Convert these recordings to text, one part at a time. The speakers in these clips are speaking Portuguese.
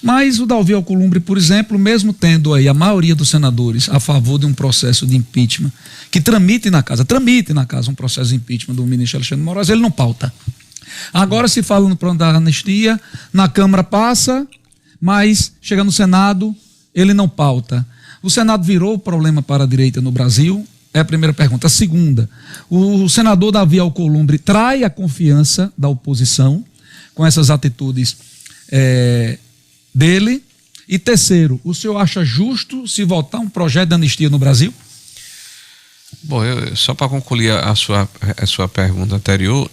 Mas o Davi Alcolumbre, por exemplo, mesmo tendo aí a maioria dos senadores a favor de um processo de impeachment, que tramite na casa um processo de impeachment do ministro Alexandre de Moraes, ele não pauta. Agora se fala no plano da anistia, na Câmara passa, mas chega no Senado, ele não pauta. O Senado virou problema para a direita no Brasil? É a primeira pergunta. A segunda, o senador Davi Alcolumbre trai a confiança da oposição com essas atitudes dele. E terceiro, o senhor acha justo se votar um projeto de anistia no Brasil? Bom, só para concluir a sua pergunta anterior,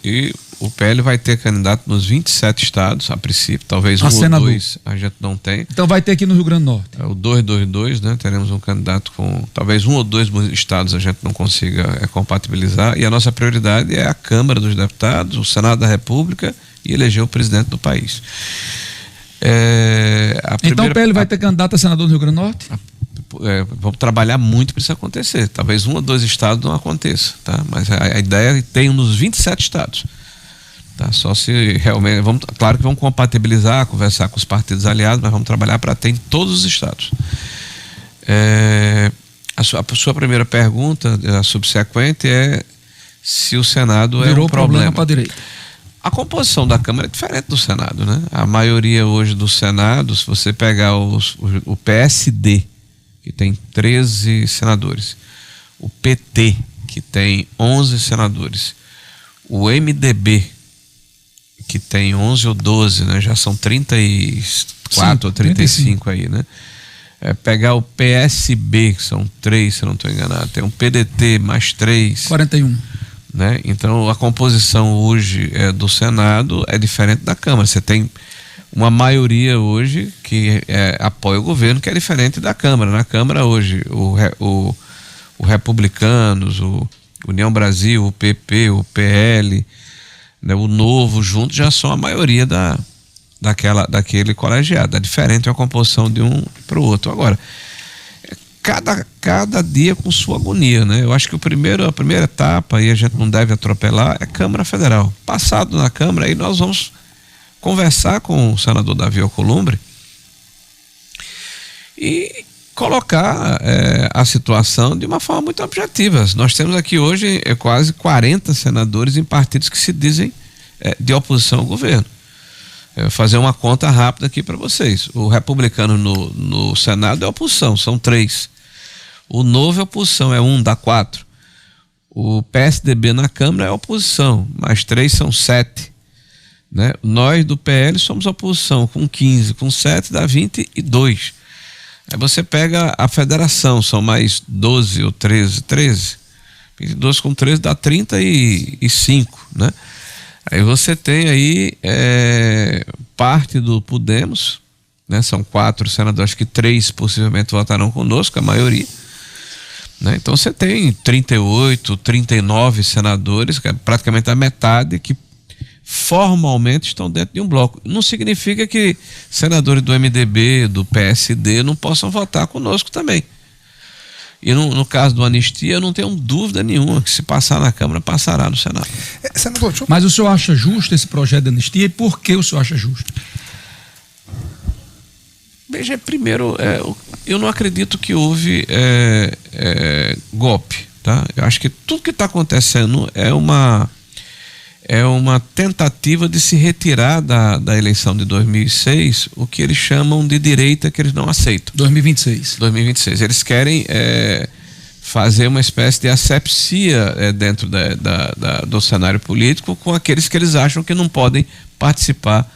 o PL vai ter candidato nos 27 estados, a princípio, talvez um senador. ou dois a gente não tem. Então vai ter aqui no Rio Grande do Norte. É o 222, né? Teremos um candidato com talvez um ou dois estados a gente não consiga compatibilizar, e a nossa prioridade é a Câmara dos Deputados, o Senado da República e eleger o presidente do país. Então o PL vai ter candidato a senador no Rio Grande do Norte? Vamos trabalhar muito para isso acontecer. Talvez um ou dois estados não aconteça, tá? Mas a ideia é ter nos 27 estados. Tá? Só se realmente. Claro que vamos compatibilizar, conversar com os partidos aliados, mas vamos trabalhar para ter em todos os estados. A sua primeira pergunta, a subsequente, é se o Senado virou um problema para a direita. A composição da Câmara é diferente do Senado, né? A maioria hoje do Senado, se você pegar o PSD, que tem 13 senadores, o PT, que tem 11 senadores, o MDB, que tem 11 ou 12, né? Já são 34 ou 35 aí, né? Pegar o PSB, que são 3, se eu não estou enganado, tem um PDT mais 3. 41. Né? Então a composição hoje do Senado é diferente da Câmara. Você tem uma maioria hoje que apoia o governo, que é diferente da Câmara. Na Câmara hoje o Republicanos, o União Brasil, o PP, o PL, né, o Novo juntos já são a maioria daquele colegiado. É diferente a composição de um para o outro. Agora, cada dia com sua agonia, né? Eu acho que a primeira etapa, e a gente não deve atropelar, é Câmara Federal. Passado na Câmara, aí nós vamos conversar com o senador Davi Alcolumbre e colocar a situação de uma forma muito objetiva. Nós temos aqui hoje quase 40 senadores em partidos que se dizem de oposição ao governo. Fazer uma conta rápida aqui para vocês. O republicano no Senado é oposição, são 3. O Novo é oposição, é 1, dá 4. O PSDB na Câmara é oposição, mais 3 são 7. Né? Nós do PL somos oposição, com 15, com 7 dá 22. Aí você pega a federação, são mais 12 ou 13. 22 com 13 dá 35, né? Aí você tem aí parte do Podemos, né? São 4 senadores, acho que 3 possivelmente votarão conosco, a maioria, né? Então você tem 38, 39 senadores, que é praticamente a metade, que formalmente estão dentro de um bloco. Não significa que senadores do MDB, do PSD não possam votar conosco também. E no caso do anistia, eu não tenho dúvida nenhuma que se passar na Câmara, passará no Senado. Senador, mas o senhor acha justo esse projeto de anistia e por que o senhor acha justo? Veja, primeiro, eu não acredito que houve golpe, tá? Eu acho que tudo que está acontecendo é uma tentativa de se retirar da eleição de 2006 o que eles chamam de direita, que eles não aceitam. 2026. Eles querem fazer uma espécie de asepsia dentro do cenário político com aqueles que eles acham que não podem participar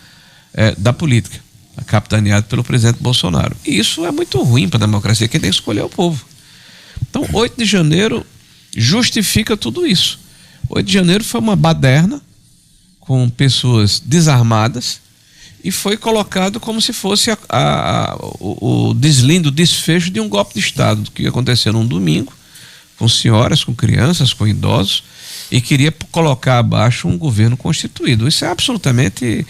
da política, capitaneado pelo presidente Bolsonaro. E isso é muito ruim para a democracia, quem tem que escolher é o povo. Então, 8 de janeiro justifica tudo isso. 8 de janeiro foi uma baderna com pessoas desarmadas e foi colocado como se fosse o deslindo, o desfecho de um golpe de Estado que aconteceu num domingo, com senhoras, com crianças, com idosos, e queria colocar abaixo um governo constituído. Isso é absolutamente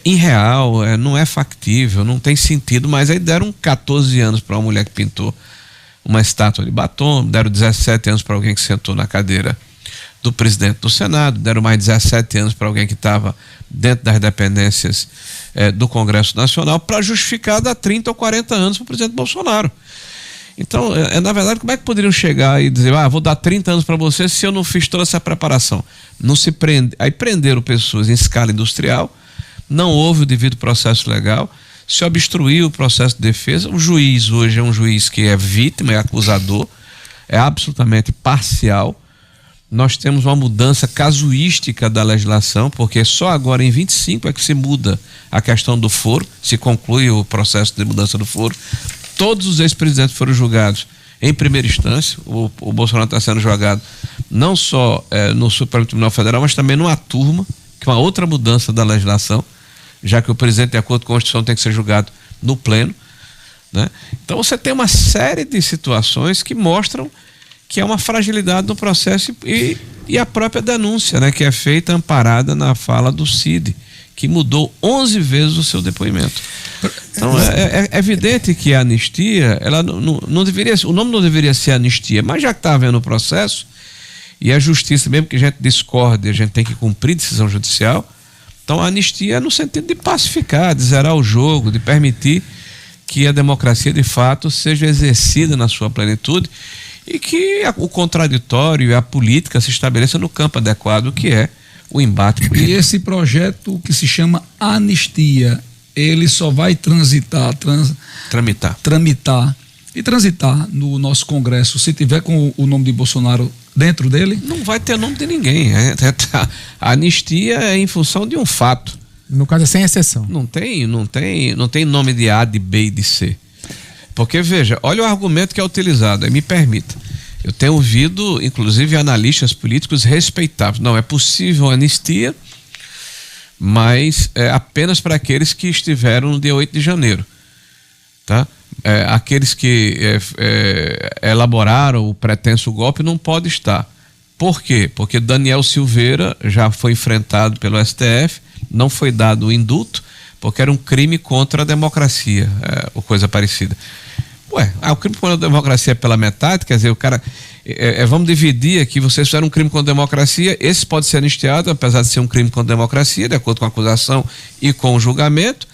irreal, não é factível, não tem sentido, mas aí deram 14 anos para uma mulher que pintou uma estátua de batom, deram 17 anos para alguém que sentou na cadeira do presidente do Senado, deram mais 17 anos para alguém que estava dentro das dependências do Congresso Nacional, para justificar dar 30 ou 40 anos para o presidente Bolsonaro. Então, na verdade, como é que poderiam chegar e dizer, vou dar 30 anos para você se eu não fiz toda essa preparação? Não se prende, aí prenderam pessoas em escala industrial, não houve o devido processo legal, se obstruiu o processo de defesa. O juiz hoje é um juiz que é vítima, é acusador, é absolutamente parcial. Nós temos uma mudança casuística da legislação, porque só agora em 25 é que se muda a questão do foro, se conclui o processo de mudança do foro. Todos os ex-presidentes foram julgados em primeira instância. O Bolsonaro está sendo julgado não só no Supremo Tribunal Federal, mas também numa turma, que é uma outra mudança da legislação, já que o presidente, de acordo com a Constituição, tem que ser julgado no pleno, né? Então você tem uma série de situações que mostram que é uma fragilidade no processo e a própria denúncia, né, que é feita amparada na fala do Cid, que mudou 11 vezes o seu depoimento. Então é evidente que a anistia, ela não deveria, o nome não deveria ser anistia, mas já que está havendo o processo e a justiça, mesmo que a gente discorde, a gente tem que cumprir decisão judicial. Então a anistia é no sentido de pacificar, de zerar o jogo, de permitir que a democracia de fato seja exercida na sua plenitude e que o contraditório e a política se estabeleça no campo adequado, que é o embate político. E esse projeto que se chama anistia, ele só vai tramitar no nosso Congresso se tiver com o nome de Bolsonaro dentro dele? Não vai ter nome de ninguém. A anistia é em função de um fato. No caso é sem exceção. Não tem nome de A, de B e de C. Porque, veja, olha o argumento que é utilizado, me permita. Eu tenho ouvido, inclusive, analistas políticos respeitáveis. Não, é possível anistia, mas apenas para aqueles que estiveram no dia 8 de janeiro. Tá? Aqueles que elaboraram o pretenso golpe não pode estar. Por quê? Porque Daniel Silveira já foi enfrentado pelo STF, não foi dado o indulto, porque era um crime contra a democracia, ou coisa parecida. O crime contra a democracia é pela metade, quer dizer, o cara, vamos dividir aqui, vocês fizeram um crime contra a democracia, esse pode ser anistiado, apesar de ser um crime contra a democracia, de acordo com a acusação e com o julgamento,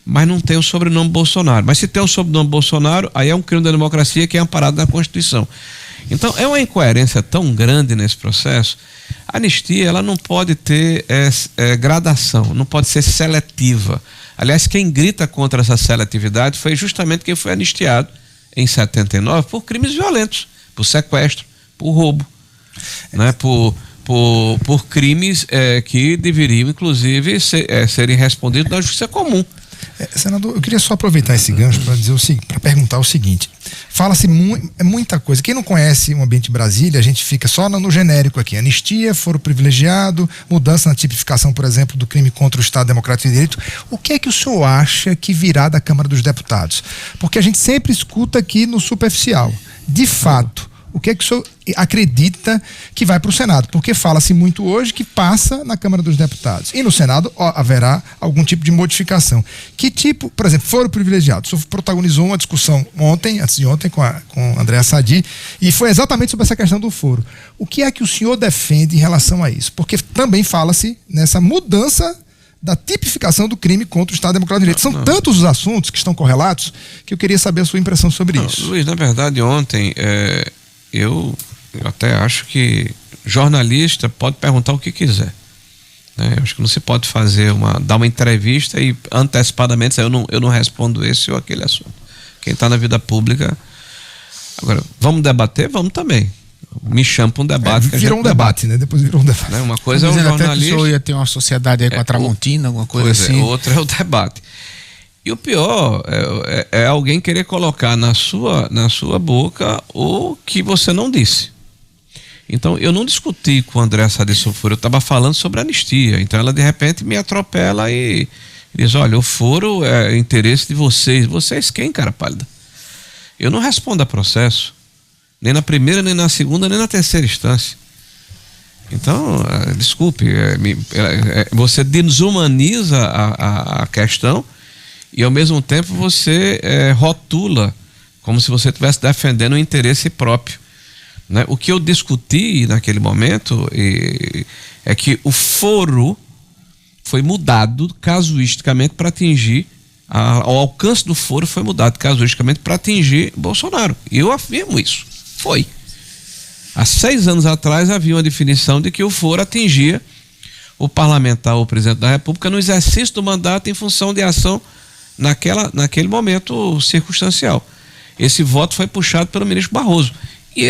mas não tem o sobrenome Bolsonaro. Mas se tem o sobrenome Bolsonaro, aí é um crime da democracia que é amparado na Constituição. Então é uma incoerência tão grande nesse processo. A anistia, ela não pode ter gradação, não pode ser seletiva. Aliás, quem grita contra essa seletividade foi justamente quem foi anistiado em 79 por crimes violentos, por sequestro, por roubo, né? por crimes que deveriam, inclusive, serem respondidos na justiça comum. Senador, eu queria só aproveitar esse gancho para dizer para perguntar o seguinte: fala-se muita coisa. Quem não conhece o ambiente de Brasília, a gente fica só no genérico aqui: anistia, foro privilegiado, mudança na tipificação, por exemplo, do crime contra o Estado Democrático de Direito. O que é que o senhor acha que virá da Câmara dos Deputados? Porque a gente sempre escuta aqui no superficial. De fato, o que é que o senhor acredita que vai para o Senado? Porque fala-se muito hoje que passa na Câmara dos Deputados. E no Senado haverá algum tipo de modificação. Que tipo, por exemplo, foro privilegiado? O senhor protagonizou uma discussão antes de ontem, com Andréa Sadi, e foi exatamente sobre essa questão do foro. O que é que o senhor defende em relação a isso? Porque também fala-se nessa mudança da tipificação do crime contra o Estado Democrático de Direito. São tantos os assuntos que estão correlatos que eu queria saber a sua impressão sobre isso. Luiz, na verdade, ontem eu até acho que jornalista pode perguntar o que quiser, né? Eu acho que não se pode dar uma entrevista e antecipadamente eu não respondo esse ou aquele assunto. Quem está na vida pública. Agora, vamos debater? Vamos também. Me chama para um debate. Virou um debate, né? Depois virou um debate. Né? Uma coisa é o jornalista. Até que o senhor ia ter uma sociedade aí com a Tramontina, alguma coisa assim. Outra é o debate. E o pior é alguém querer colocar na sua boca o que você não disse. Então, eu não discuti com a Andréa Sadi sobre o foro, eu estava falando sobre anistia. Então, ela de repente me atropela e diz: olha, o foro é interesse de vocês. Vocês quem, cara pálida? Eu não respondo a processo, nem na primeira, nem na segunda, nem na terceira instância. Então, desculpe, você desumaniza a questão e ao mesmo tempo você rotula como se você estivesse defendendo o interesse próprio. né? O que eu discuti naquele momento é que o foro foi mudado casuisticamente para atingir, o alcance do foro foi mudado casuisticamente para atingir Bolsonaro. Eu afirmo isso. Foi. Há 6 anos atrás havia uma definição de que o foro atingia o parlamentar ou o presidente da República no exercício do mandato em função de ação naquele momento circunstancial. Esse voto foi puxado pelo ministro Barroso. E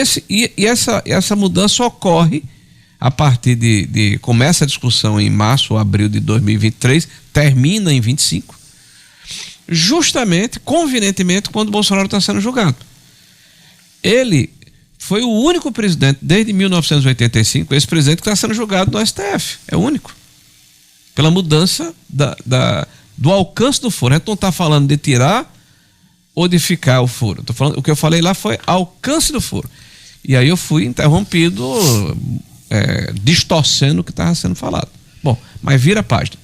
essa mudança ocorre a partir começa a discussão em março ou abril de 2023, termina em 25, justamente, convenientemente, quando Bolsonaro está sendo julgado. Ele foi o único presidente, desde 1985, esse presidente que está sendo julgado no STF. É o único. Pela mudança do alcance do foro. A gente não está falando de tirar ou de ficar o foro. O que eu falei lá foi alcance do foro. E aí eu fui interrompido, distorcendo o que estava sendo falado. Bom, mas vira a página.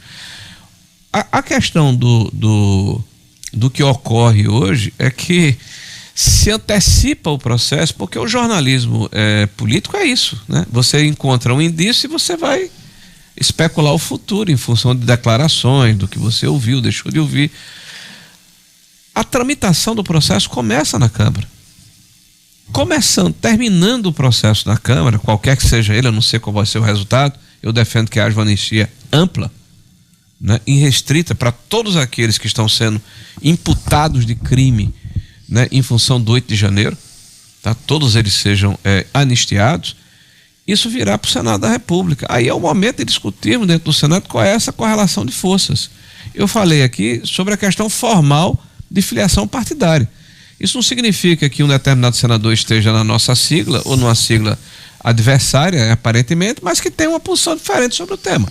A questão do que ocorre hoje é que se antecipa o processo, porque o jornalismo político é isso, né? Você encontra um indício e você vai especular o futuro em função de declarações, do que você ouviu, deixou de ouvir. A tramitação do processo começa na Câmara. Terminando o processo na Câmara, qualquer que seja ele, eu não sei qual vai ser o resultado, eu defendo que haja uma anistia ampla, né, e restrita para todos aqueles que estão sendo imputados de crime, né, em função do 8 de janeiro, tá? Todos eles sejam anistiados. Isso virá para o Senado da República. Aí é o momento de discutirmos dentro do Senado qual é essa correlação de forças. Eu falei aqui sobre a questão formal de filiação partidária. Isso não significa que um determinado senador esteja na nossa sigla ou numa sigla adversária, aparentemente, mas que tem uma posição diferente sobre o tema.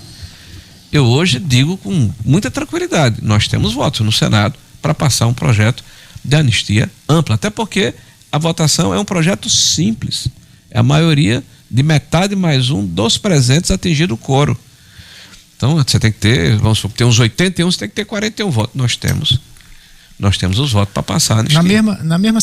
Eu hoje digo com muita tranquilidade, nós temos votos no Senado para passar um projeto de anistia ampla, até porque a votação é um projeto simples, é a maioria de metade mais um dos presentes atingir o quoro. Então você tem que ter, vamos supor, tem uns 81, você tem que ter 41 votos. Nós temos os votos para passar a anistia. Na mesma